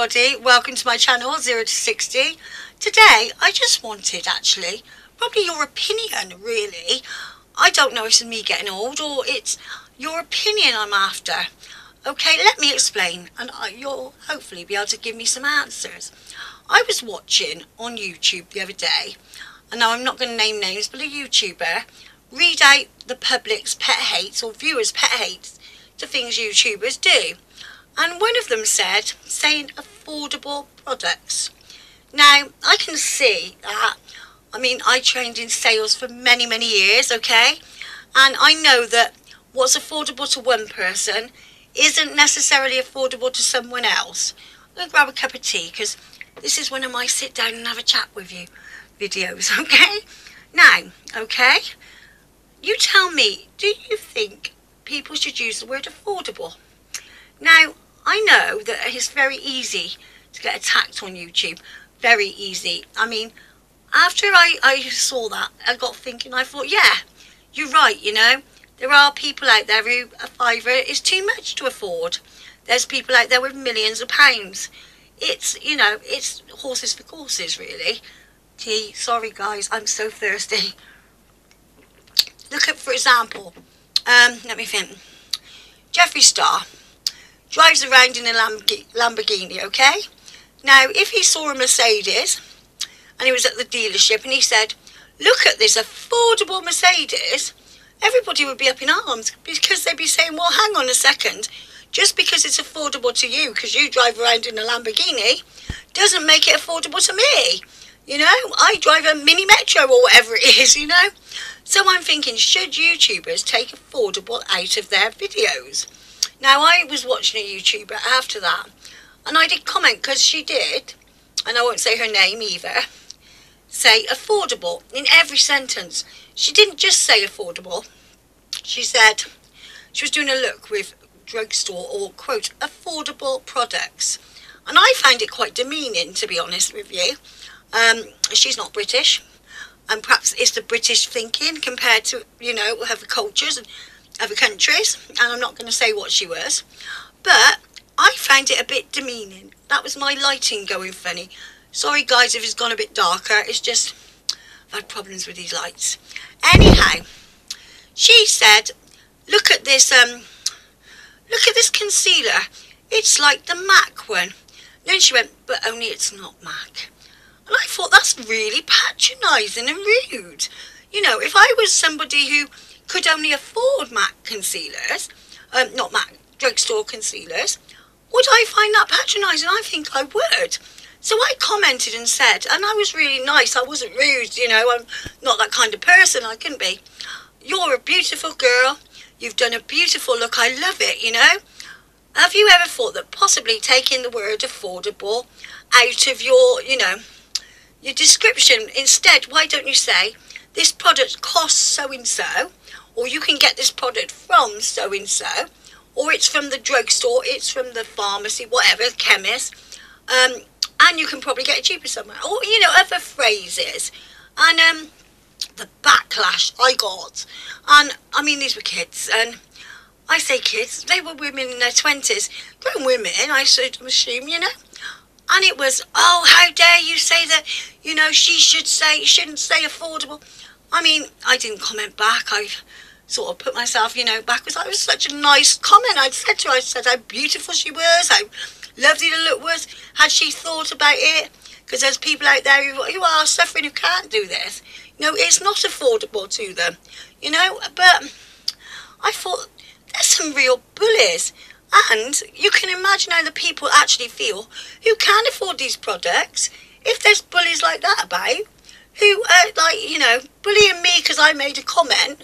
everybody, welcome to my channel 0 to 60. Today I just wanted actually probably your opinion really. I don't know if it's me getting old or it's your opinion I'm after. Okay, let me explain and you'll hopefully be able to give me some answers. I was watching on YouTube the other day, and now I'm not going to name names, but a YouTuber read out the public's pet hates or viewers' pet hates to things YouTubers do. And one of them said, saying affordable products. Now, I can see that. I mean, I trained in sales for many, many years, okay? And I know that what's affordable to one person isn't necessarily affordable to someone else. I'm going to grab a cup of tea because this is one of my sit down and have a chat with you videos, okay? Now, okay, you tell me, do you think people should use the word affordable? Now, I know that it's very easy to get attacked on YouTube. Very easy. I mean, after I saw that, I got thinking, I thought, yeah, you're right, you know. There are people out there who a fiver is too much to afford. There's people out there with millions of pounds. It's, you know, it's horses for courses, really. Tea, sorry guys, I'm so thirsty. Look at, for example, let me think. Jeffree Star drives around in a Lamborghini, okay? Now, if he saw a Mercedes and he was at the dealership and he said, look at this affordable Mercedes, everybody would be up in arms because they'd be saying, well, hang on a second, just because it's affordable to you because you drive around in a Lamborghini doesn't make it affordable to me. You know, I drive a mini metro or whatever it is, you know. So I'm thinking, should YouTubers take affordable out of their videos? Now, I was watching a YouTuber after that, and I did comment, because she did, and I won't say her name either, say affordable in every sentence. She didn't just say affordable. She said she was doing a look with drugstore or, quote, affordable products. And I find it quite demeaning, to be honest with you. She's not British, and perhaps it's the British thinking compared to, you know, other cultures and other countries, and I'm not going to say what she was, but I found it a bit demeaning. That was my lighting going funny. Sorry guys if it's gone a bit darker, it's just I've had problems with these lights. Anyhow, she said, look at this concealer, it's like the MAC one. Then she went, but only it's not MAC. And I thought, that's really patronising and rude. You know, if I was somebody who could only afford MAC concealers, not MAC, drugstore concealers, would I find that patronising? I think I would. So I commented and said, and I was really nice, I wasn't rude, you know, I'm not that kind of person, I couldn't be. You're a beautiful girl, you've done a beautiful look, I love it, you know. Have you ever thought that possibly taking the word affordable out of your, you know, your description, instead, why don't you say, this product costs so-and-so, or you can get this product from so-and-so, or it's from the drugstore, it's from the pharmacy, whatever, chemist, and you can probably get it cheaper somewhere, or, you know, other phrases. And the backlash I got, and I mean, these were kids, and I say kids, they were women in their 20s, grown women, I should assume, you know. And it was, oh, how dare you say that, you know, she shouldn't say affordable. I mean, I didn't comment back. I sort of put myself, you know, backwards. It was such a nice comment. I said to her, I said how beautiful she was, how lovely the look was. Had she thought about it? Because there's people out there who are suffering, who can't do this. You know, it's not affordable to them, you know. But I thought, there's some real bullies. And you can imagine how the people actually feel who can afford these products. If there's bullies like that about, who are like, you know, bullying me because I made a comment,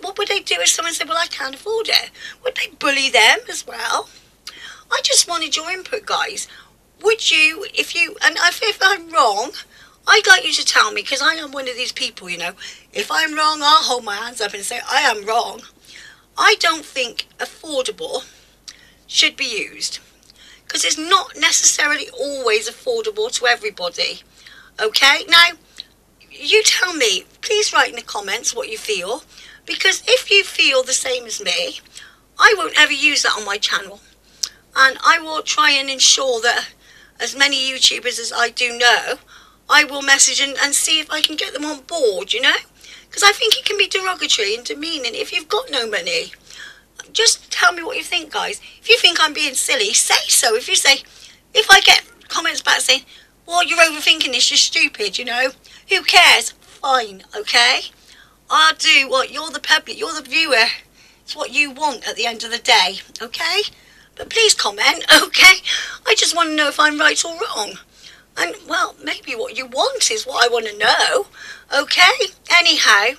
what would they do if someone said, well, I can't afford it? Would they bully them as well? I just wanted your input, guys. Would you, and if I'm wrong, I'd like you to tell me, because I am one of these people, you know, if I'm wrong, I'll hold my hands up and say, I am wrong. I don't think affordable should be used, because it's not necessarily always affordable to everybody. Okay, now you tell me, please write in the comments what you feel, because if you feel the same as me, I won't ever use that on my channel. and I will try and ensure that as many YouTubers as I do know, I will message and see if I can get them on board, you know? Because I think it can be derogatory and demeaning if you've got no money. Just tell me what you think, guys. If you think I'm being silly, say so. If I get comments back saying, well, you're overthinking this, you're stupid, you know, who cares? Fine, okay? I'll do what, you're the public, you're the viewer. It's what you want at the end of the day, okay? But please comment, okay? I just want to know if I'm right or wrong. And, well, maybe what you want is what I want to know, okay? Anyhow,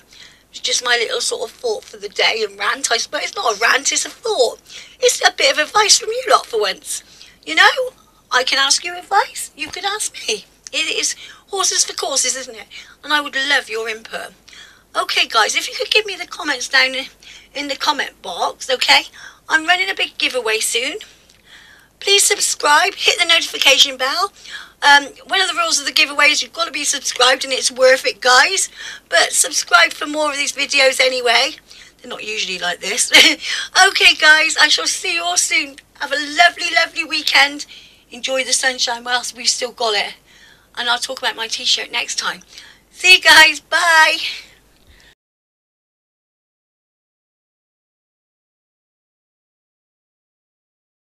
it's just my little sort of thought for the day and rant, I suppose. It's not a rant, it's a thought. It's a bit of advice from you lot for once. You know, I can ask you advice, you could ask me. It is horses for courses, isn't it? And I would love your input. Okay, guys, if you could give me the comments down in the comment box, okay? I'm running a big giveaway soon. Please subscribe, hit the notification bell. One of the rules of the giveaway is you've got to be subscribed, and it's worth it, guys. But subscribe for more of these videos anyway. They're not usually like this. Okay, guys, I shall see you all soon. Have a lovely, lovely weekend. Enjoy the sunshine whilst we've still got it. And I'll talk about my t-shirt next time. See you guys. Bye.